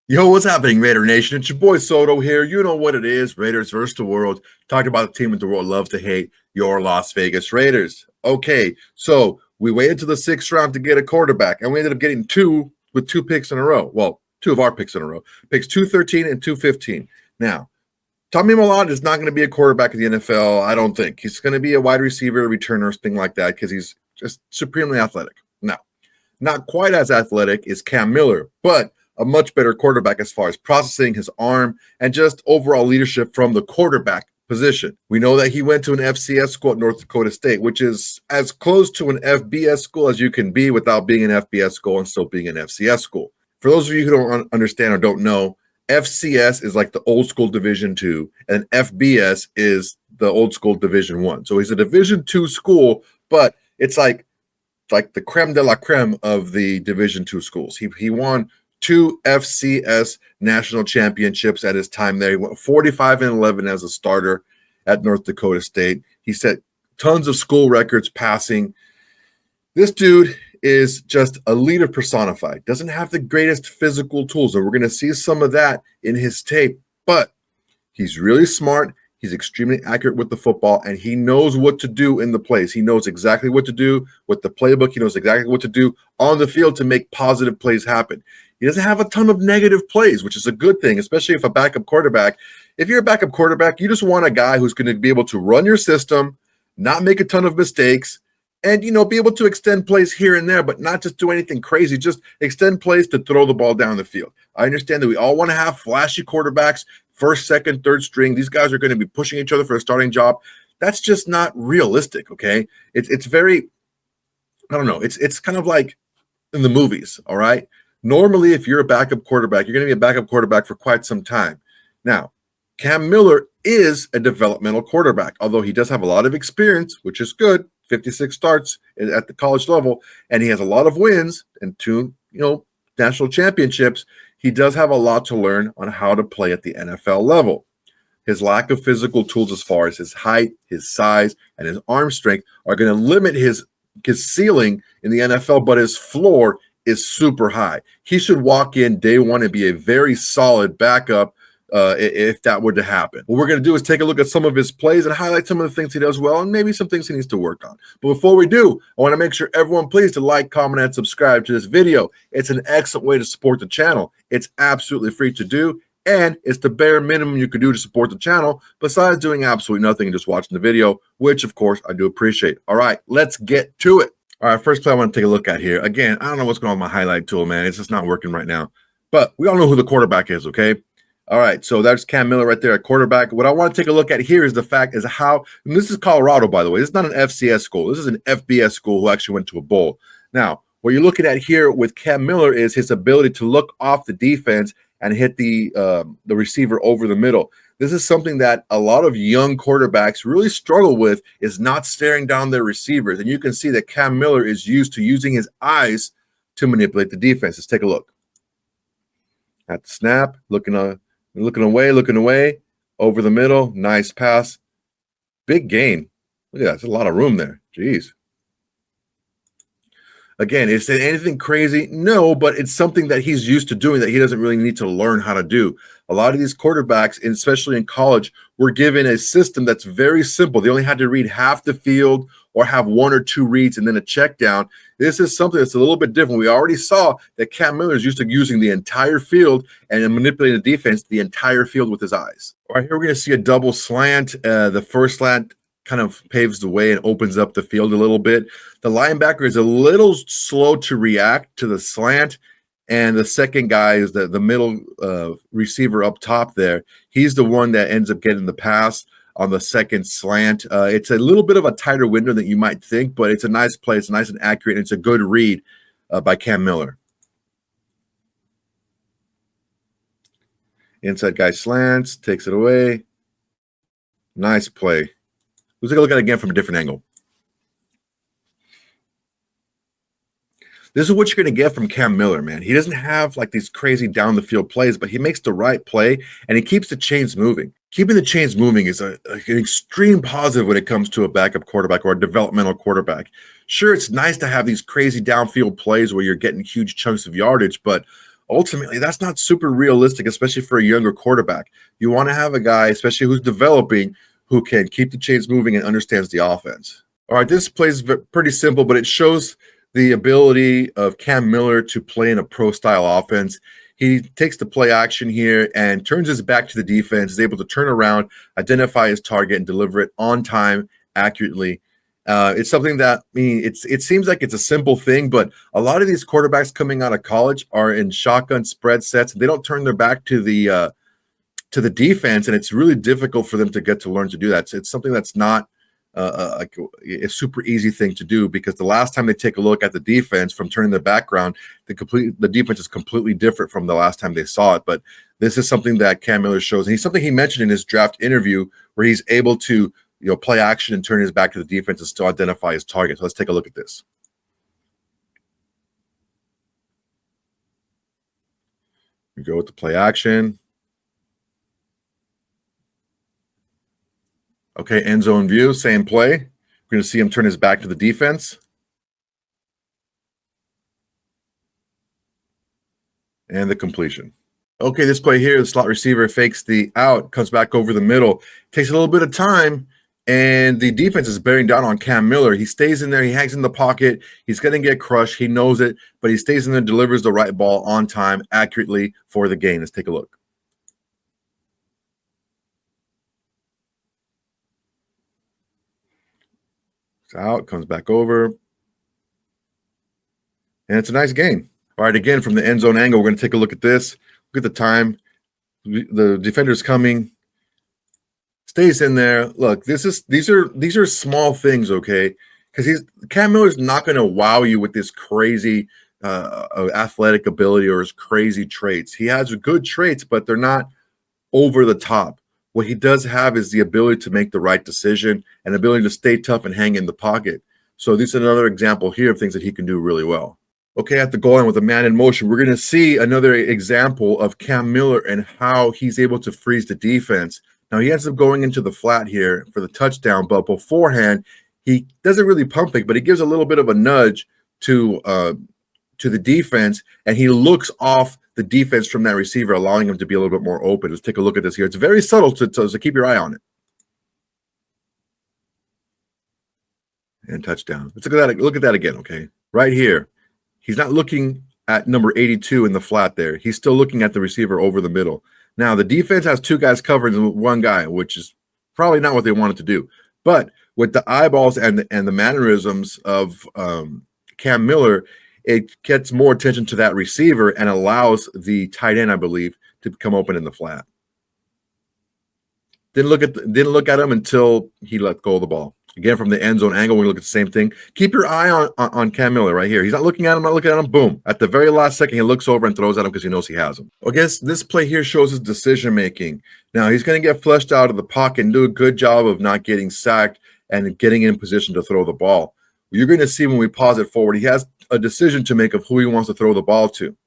Yo, what's happening, Raider Nation? It's your boy Soto here. You know what it is. Raiders versus the world. Talking about the team that the world loves to hate, your Las Vegas Raiders. Okay, so we waited to the sixth round to get a quarterback, and we ended up getting two with two picks in a row. Well, two of our picks in a row. Picks 213 and 215. Now, Tommy Milano is not going to be a quarterback in the NFL, I don't think. He's going to be a wide receiver, returner, thing like that, because he's just supremely athletic. Now, not quite as athletic is Cam Miller, but a much better quarterback as far as processing his arm and just overall leadership from the quarterback position. We know that he went to an FCS school at North Dakota State, which is as close to an FBS school as you can be without being an FBS school and still being an FCS school. For those of you who don't understand or don't know, FCS is like the old school Division II, and FBS is the old school Division I. So he's a Division II school, but it's like the creme de la creme of the Division II schools. He won two FCS national championships at his time there. He went 45-11 as a starter at North Dakota State. He set tons of school records passing. This dude is just a leader personified. Doesn't have the greatest physical tools, and we're going to see some of that in his tape, but he's really smart. He's extremely accurate with the football, and he knows what to do in the plays. He knows exactly what to do with the playbook. He knows exactly what to do on the field to make positive plays happen. He doesn't have a ton of negative plays, which is a good thing, especially if a backup quarterback. If you're a backup quarterback, you just want a guy who's going to be able to run your system, not make a ton of mistakes, and, be able to extend plays here and there, but not just do anything crazy. Just extend plays to throw the ball down the field. I understand that we all want to have flashy quarterbacks, first, second, third string. These guys are going to be pushing each other for a starting job. That's just not realistic, okay? It's very, I don't know. It's kind of like in the movies, all right? Normally, if you're a backup quarterback, you're going to be a backup quarterback for quite some time. Now, Cam Miller is a developmental quarterback, although he does have a lot of experience, which is good. 56 starts at the college level, and he has a lot of wins and two, national championships. He does have a lot to learn on how to play at the NFL level. His lack of physical tools as far as his height, his size, and his arm strength are going to limit his ceiling in the NFL, but his floor is super high. He should walk in day one and be a very solid backup if that were to happen. What we're going to do is take a look at some of his plays and highlight some of the things he does well and maybe some things he needs to work on. But before we do, I want to make sure everyone please to like, comment, and subscribe to this video. It's an excellent way to support the channel. It's absolutely free to do, and it's the bare minimum you could do to support the channel besides doing absolutely nothing and just watching the video, which of course I do appreciate. All right, let's get to it. All right, first play I want to take a look at here. Again, I don't know what's going on with my highlight tool, man. It's just not working right now. But we all know who the quarterback is, okay? All right, so that's Cam Miller right there at quarterback. What I want to take a look at here is the fact is how, and this is Colorado, by the way. This is not an FCS school. This is an FBS school who actually went to a bowl. Now, what you're looking at here with Cam Miller is his ability to look off the defense and hit the receiver over the middle. This is something that a lot of young quarterbacks really struggle with, is not staring down their receivers. And you can see that Cam Miller is used to using his eyes to manipulate the defense. Let's take a look. At the snap, looking away, over the middle, nice pass. Big gain. Look at that. There's a lot of room there. Jeez. Again, is it anything crazy? No, but it's something that he's used to doing that he doesn't really need to learn how to do. A lot of these quarterbacks, especially in college, were given a system that's very simple. They only had to read half the field or have one or two reads and then a check down. This is something that's a little bit different. We already saw that Cam Miller is used to using the entire field and manipulating the defense, the entire field with his eyes. All right, here we're going to see a double slant. The first slant kind of paves the way and opens up the field a little bit. The linebacker is a little slow to react to the slant, and the second guy is the middle receiver up top there. He's the one that ends up getting the pass on the second slant. It's a little bit of a tighter window than you might think, but it's a nice play. It's nice and accurate, and it's a good read by Cam Miller. Inside guy slants, takes it away. Nice play. Let's take a look at it again from a different angle. This is what you're going to get from Cam Miller, man. He doesn't have like these crazy down the field plays, but he makes the right play and he keeps the chains moving. Keeping the chains moving is an extreme positive when it comes to a backup quarterback or a developmental quarterback. Sure, it's nice to have these crazy downfield plays where you're getting huge chunks of yardage, but ultimately that's not super realistic, especially for a younger quarterback. You want to have a guy, especially who's developing, who can keep the chains moving and understands the offense. All right, this play is pretty simple, but it shows the ability of Cam Miller to play in a pro-style offense. He takes the play action here and turns his back to the defense, is able to turn around, identify his target, and deliver it on time, accurately. It's something that, I mean, it seems like it's a simple thing, but a lot of these quarterbacks coming out of college are in shotgun spread sets. They don't turn their back to the defense, and it's really difficult for them to get to learn to do that. So it's something that's not like a super easy thing to do, because the last time they take a look at the defense from turning their background, the defense is completely different from the last time they saw it. But this is something that Cam Miller shows, and he's something he mentioned in his draft interview, where he's able to play action and turn his back to the defense and still identify his target. So let's take a look at this. We go with the play action. Okay, end zone view, same play. We're going to see him turn his back to the defense. And the completion. Okay, this play here, the slot receiver fakes the out, comes back over the middle. Takes a little bit of time, and the defense is bearing down on Cam Miller. He stays in there. He hangs in the pocket. He's going to get crushed. He knows it, but he stays in there, delivers the right ball on time, accurately for the gain. Let's take a look. It's out, comes back over. And it's a nice gain. All right, again, from the end zone angle, we're going to take a look at this. Look at the time. The defender's coming. Stays in there. Look, these are small things, okay? Because Cam Miller's not going to wow you with this crazy athletic ability or his crazy traits. He has good traits, but they're not over the top. What he does have is the ability to make the right decision and ability to stay tough and hang in the pocket. So this is another example here of things that he can do really well. Okay, at the goal line with a man in motion, we're going to see another example of Cam Miller and how he's able to freeze the defense. Now, he ends up going into the flat here for the touchdown, but beforehand, he doesn't really pump fake, but he gives a little bit of a nudge to the defense, and he looks off the defense from that receiver, allowing him to be a little bit more open. Let's take a look at this here. It's very subtle, to keep your eye on it. And touchdown. Let's look at that. Look at that again, okay? Right here. He's not looking at number 82 in the flat there. He's still looking at the receiver over the middle. Now, the defense has two guys covered and one guy, which is probably not what they wanted to do. But with the eyeballs and the mannerisms of Cam Miller, it gets more attention to that receiver and allows the tight end, I believe, to come open in the flat. Didn't look at him until he let go of the ball. Again, from the end zone angle, we look at the same thing. Keep your eye on Cam Miller right here. He's not looking at him, not looking at him. Boom. At the very last second, he looks over and throws at him because he knows he has him. I guess this play here shows his decision-making. Now, he's going to get flushed out of the pocket and do a good job of not getting sacked and getting in position to throw the ball. You're going to see when we pause it forward, he has a decision to make of who he wants to throw the ball to.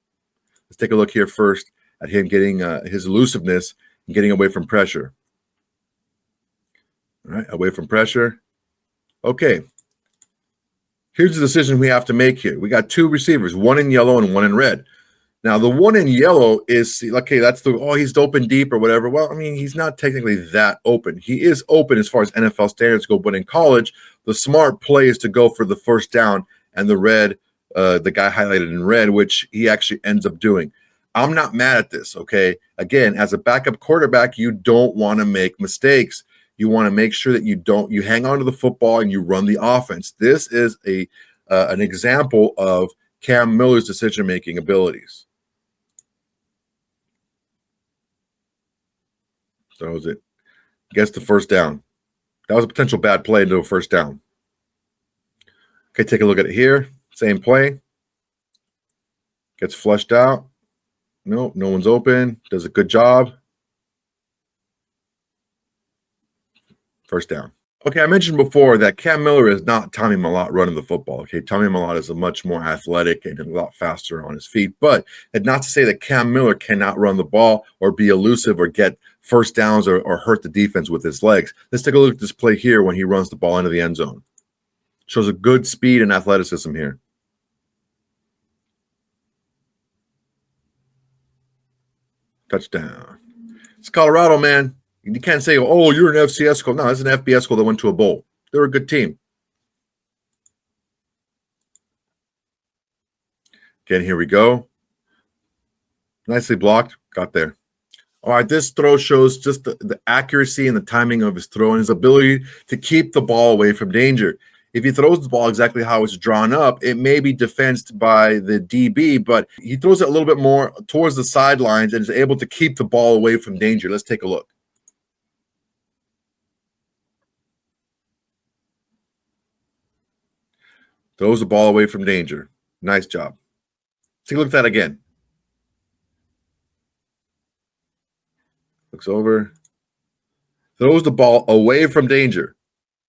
Let's take a look here first at him getting his elusiveness and getting away from pressure. All right, away from pressure. Okay, here's the decision we have to make here. We got two receivers, one in yellow and one in red. Now, the one in yellow is, okay, that's he's open deep or whatever. Well, I mean, he's not technically that open. He is open as far as NFL standards go, but in college, the smart play is to go for the first down and the red, the guy highlighted in red, which he actually ends up doing. I'm not mad at this, okay? Again, as a backup quarterback, you don't want to make mistakes. You want to make sure that you hang on to the football and you run the offense. This is an example of Cam Miller's decision-making abilities. So that was it. Gets the first down. That was a potential bad play into a first down. Okay, take a look at it here. Same play. Gets flushed out. No one's open. Does a good job. First down. Okay, I mentioned before that Cam Miller is not Tommy Mellott running the football. Okay, Tommy Mellott is a much more athletic and a lot faster on his feet. But it's not to say that Cam Miller cannot run the ball or be elusive or get first downs or hurt the defense with his legs. Let's take a look at this play here when he runs the ball into the end zone. Shows a good speed and athleticism here. Touchdown. It's Colorado, man. You can't say, oh, you're an FCS school. No, it's an FBS school that went to a bowl. They're a good team. Again, here we go. Nicely blocked. Got there. All right, this throw shows just the accuracy and the timing of his throw and his ability to keep the ball away from danger. If he throws the ball exactly how it's drawn up, it may be defensed by the DB, but he throws it a little bit more towards the sidelines and is able to keep the ball away from danger. Let's take a look. Throws the ball away from danger. Nice job. Take a look at that again. Looks over. Throws the ball away from danger.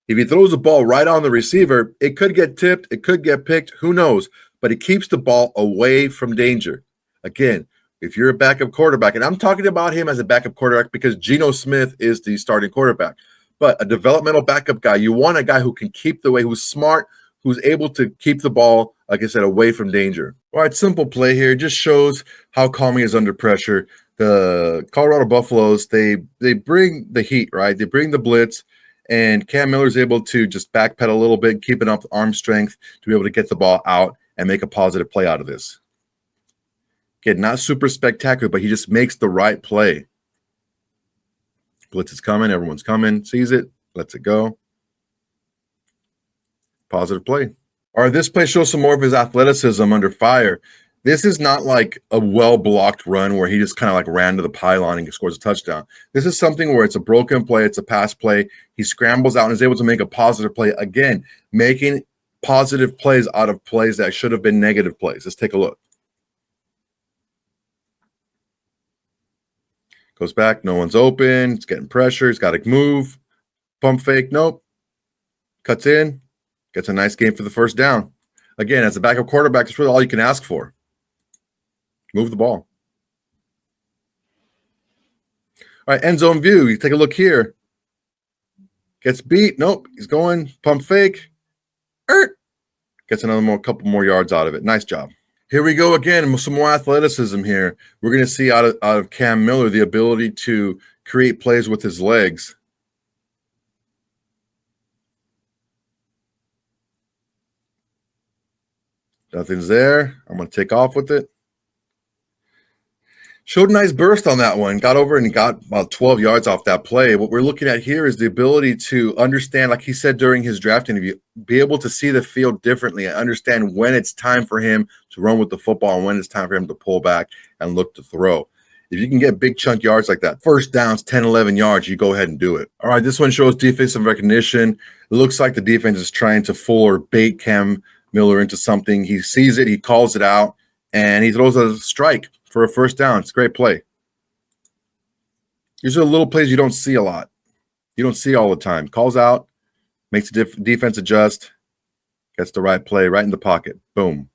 If he throws the ball right on the receiver, it could get tipped, it could get picked, who knows? But he keeps the ball away from danger. Again, if you're a backup quarterback, and I'm talking about him as a backup quarterback because Geno Smith is the starting quarterback, but a developmental backup guy, you want a guy who can keep the way, who's smart, who's able to keep the ball, like I said, away from danger. All right, simple play here. It just shows how calm he is under pressure. The Colorado Buffaloes, they bring the heat, right? They bring the blitz, and Cam Miller's able to just backpedal a little bit, keeping up arm strength to be able to get the ball out and make a positive play out of this. Again, not super spectacular, but he just makes the right play. Blitz is coming. Everyone's coming. Sees it. Lets it go. Positive play. All right, this play shows some more of his athleticism under fire. This is not like a well-blocked run where he just kind of like ran to the pylon and scores a touchdown. This is something where it's a broken play, it's a pass play. He scrambles out and is able to make a positive play. Again, making positive plays out of plays that should have been negative plays. Let's take a look. Goes back, no one's open. It's getting pressure. He's got to move. Pump fake, nope. Cuts in, gets a nice game for the first down. Again, as a backup quarterback, that's really all you can ask for. Move the ball. All right, end zone view. You take a look here. Gets beat. Nope, he's going. Pump fake. Gets couple more yards out of it. Nice job. Here we go again. Some more athleticism here. We're going to see out of Cam Miller the ability to create plays with his legs. Nothing's there. I'm going to take off with it. Showed a nice burst on that one. Got over and he got about 12 yards off that play. What we're looking at here is the ability to understand, like he said during his draft interview, be able to see the field differently and understand when it's time for him to run with the football and when it's time for him to pull back and look to throw. If you can get big chunk yards like that, first downs, 10, 11 yards, you go ahead and do it. All right, this one shows defensive recognition. It looks like the defense is trying to fool or bait Cam Miller into something. He sees it, he calls it out, and he throws a strike for a first down. It's a great play. These are the little plays you don't see a lot. You don't see all the time. Calls out, makes the defense adjust, gets the right play right in the pocket. Boom.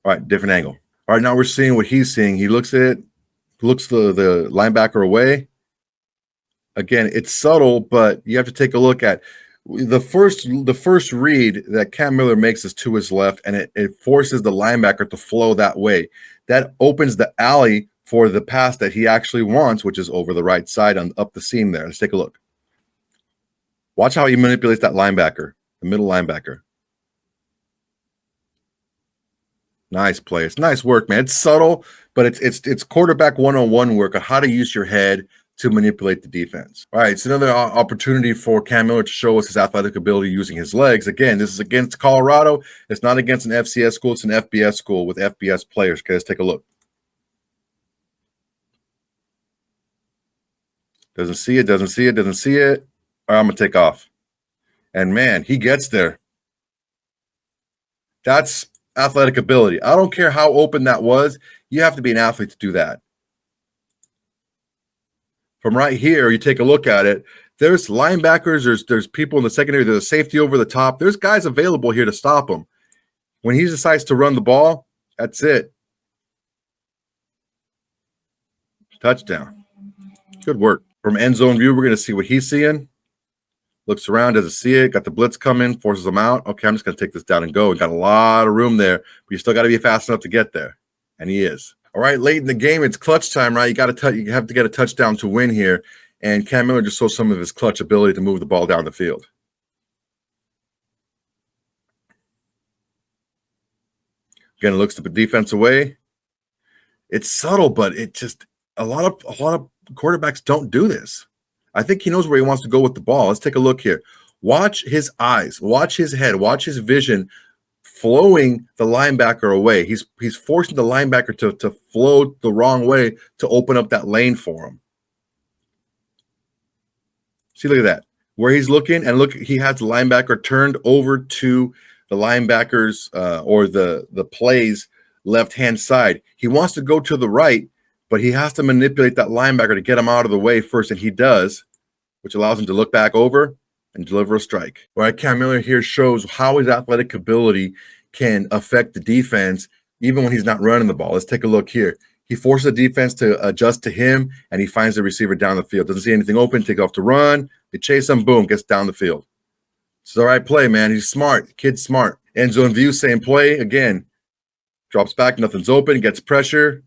All right, different angle. All right, now we're seeing what he's seeing. He looks the linebacker away. Again, it's subtle, but you have to take a look at the first read that Cam Miller makes is to his left, and it forces the linebacker to flow that way. That opens the alley for the pass that he actually wants, which is over the right side up the seam there. Let's take a look. Watch how he manipulates that linebacker, the middle linebacker. Nice play. It's nice work, man. It's subtle, but it's quarterback 101 work on how to use your head to manipulate the defense. All right, it's another opportunity for Cam Miller to show us his athletic ability using his legs. Again, this is against Colorado. It's not against an FCS school. It's an FBS school with FBS players. Okay, let's take a look. Doesn't see it, doesn't see it, doesn't see it. All right, I'm going to take off. And, man, he gets there. That's athletic ability. I don't care how open that was. You have to be an athlete to do that. From right here, you take a look at it. There's linebackers. There's people in the secondary. There's a safety over the top. There's guys available here to stop him. When he decides to run the ball, that's it. Touchdown. Good work. From end zone view, we're going to see what he's seeing. Looks around, doesn't see it. Got the blitz coming, forces him out. Okay, I'm just going to take this down and go. We got a lot of room there, but you still got to be fast enough to get there. And he is. All right, late in the game, it's clutch time, right? You have to get a touchdown to win here. And Cam Miller just shows some of his clutch ability to move the ball down the field. Again, it looks to put defense away. It's subtle, but it just a lot of quarterbacks don't do this. I think he knows where he wants to go with the ball. Let's take a look here. Watch his eyes, watch his head, watch his vision flowing the linebacker away. He's forcing the linebacker to flow the wrong way to open up that lane for him. See, look at that. Where he's looking, and look, he has the linebacker turned over to the linebacker's or the play's left-hand side. He wants to go to the right, but he has to manipulate that linebacker to get him out of the way first, and he does, which allows him to look back over and deliver a strike. All right, Cam Miller here shows how his athletic ability can affect the defense even when he's not running the ball. Let's take a look here. He forces the defense to adjust to him, and he finds the receiver down the field. Doesn't see anything open, take off to run. They chase him, boom, gets down the field. It's the right play, man. He's smart. Kid's smart. End zone view, same play. Again, drops back, nothing's open, gets pressure,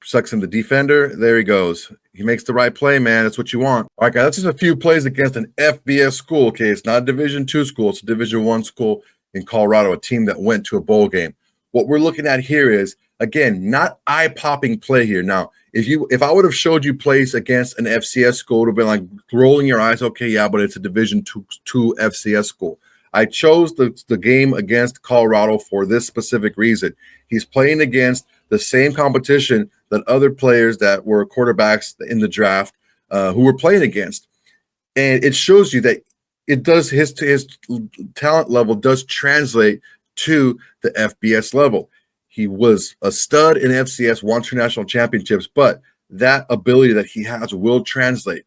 sucks in the defender. There he goes. He makes the right play, man. That's what you want. All right, guys, that's just a few plays against an FBS school. Okay, it's not a Division II school. It's a Division I school in Colorado, a team that went to a bowl game. What we're looking at here is, again, not eye-popping play here. Now, if I would have showed you plays against an FCS school, it would have been like rolling your eyes. Okay, yeah, but it's a Division II FCS school. I chose the game against Colorado for this specific reason. He's playing against the same competition that other players that were quarterbacks in the draft who were playing against. And it shows you that it does his talent level does translate to the FBS level. He was a stud in FCS, won 2 national championships, but that ability that he has will translate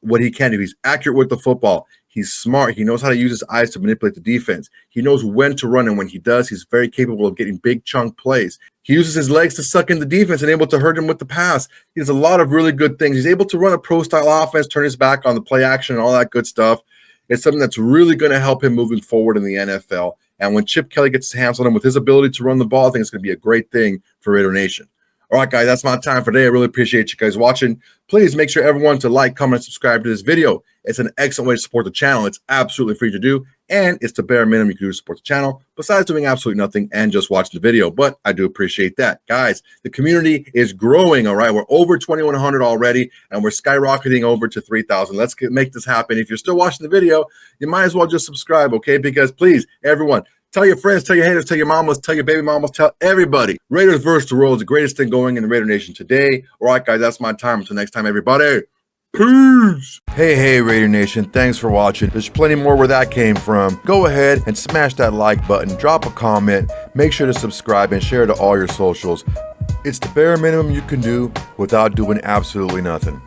what he can do. He's accurate with the football. He's smart. He knows how to use his eyes to manipulate the defense. He knows when to run, and when he does, he's very capable of getting big chunk plays. He uses his legs to suck in the defense and able to hurt him with the pass. He does a lot of really good things. He's able to run a pro-style offense, turn his back on the play action and all that good stuff. It's something that's really going to help him moving forward in the NFL. And when Chip Kelly gets his hands on him with his ability to run the ball, I think it's going to be a great thing for Raider Nation. All right, guys, that's my time for today. I really appreciate you guys watching. Please make sure everyone to like, comment, and subscribe to this video. It's an excellent way to support the channel. It's absolutely free to do, and it's the bare minimum you can do to support the channel, besides doing absolutely nothing and just watching the video. But I do appreciate that. Guys, the community is growing, all right? We're over 2,100 already, and we're skyrocketing over to 3,000. Let's make this happen. If you're still watching the video, you might as well just subscribe, okay? Because please, everyone, tell your friends, tell your haters, tell your mamas, tell your baby mamas, tell everybody. Raiders versus the world is the greatest thing going in the Raider Nation today. All right, guys, that's my time. Until next time, everybody. Peace. Hey, Raider Nation. Thanks for watching. There's plenty more where that came from. Go ahead and smash that like button. Drop a comment. Make sure to subscribe and share to all your socials. It's the bare minimum you can do without doing absolutely nothing.